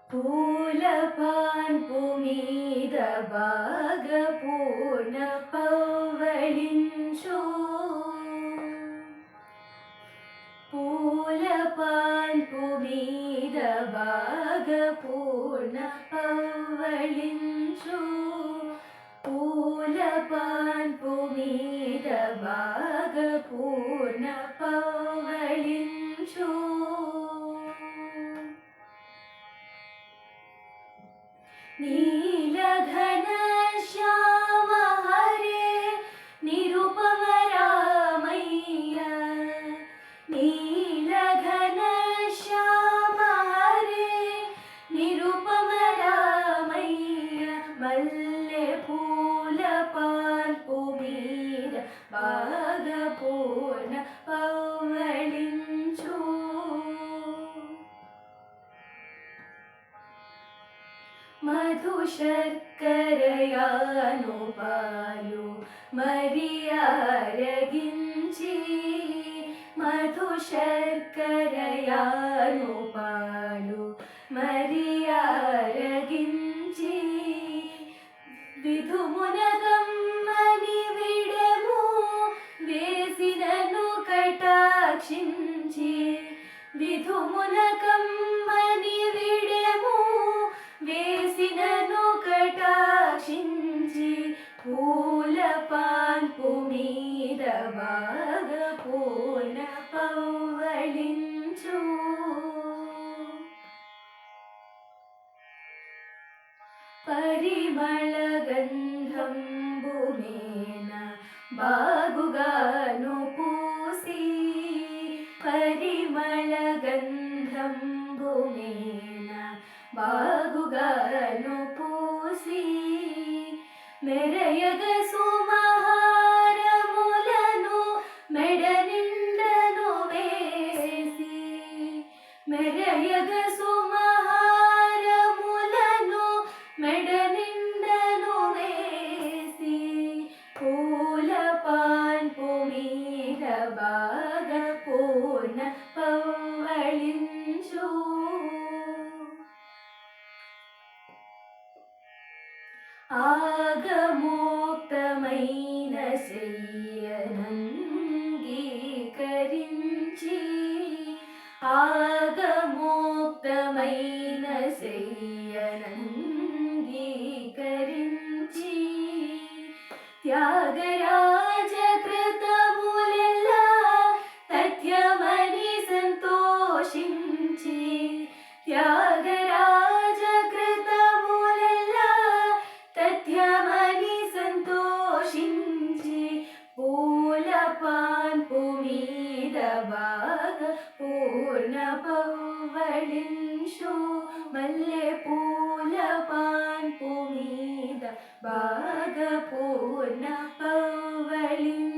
పూలపాన్పు మీద బాగా పూర్ణ పవ్వళించు పూలపాన్పు మీద బాగా పూర్ణ పవ్వళించు పూలపాన్పు మీద బాగా పూర్ణ పవ్వళించు నీలఘన శ్యామ హరే నిరుపమ రామయ్య నీలఘన శ్యామ హరే నిరుపమ రామయ్య మల్లె పూల పాన్పు మీద బాగా పూర్ణ పవ్వళించు మధు శర్కరయాను పాలు మరియారగించి మధు శర్కరయాను పాలు మరియారగించి విధుమునగమ్మని విడము వేసినను కటాక్షించి విధుమునకమ్మని విడము వేసినను కటాక్షించి పూల పాన్పు మీద బాగా పూర్ణ పవ్వళించు పరిమళ గంధంబు మేన బాగుగాను పూసి పరిమళ గంధంబు మేన బాగుగాను పూసి మెరయగ సుమహారములను మెడ నిండను వేసి మెరయగ సుమహారములను మెడ నిండను వేసి పూల పాన్పు మీద బాగా పూర్ణ పవ్వళించు ఆగమోక్తమైన శయ్యనంగీకరించి ఆగమోక్తమైన శయ్యనంగీకరించి త్యాగరాజ కృతములెల్లా తథ్యమని సంతోషించి త్యాగరాజ కృతములెల్లా తథ్యమని సంతోషించి పూల పాన్పు మీద బాగా పూర్ణ పవ్వళించు మల్లె పూల పాన్పు మీద బాగా పూర్ణ పవ్వళించు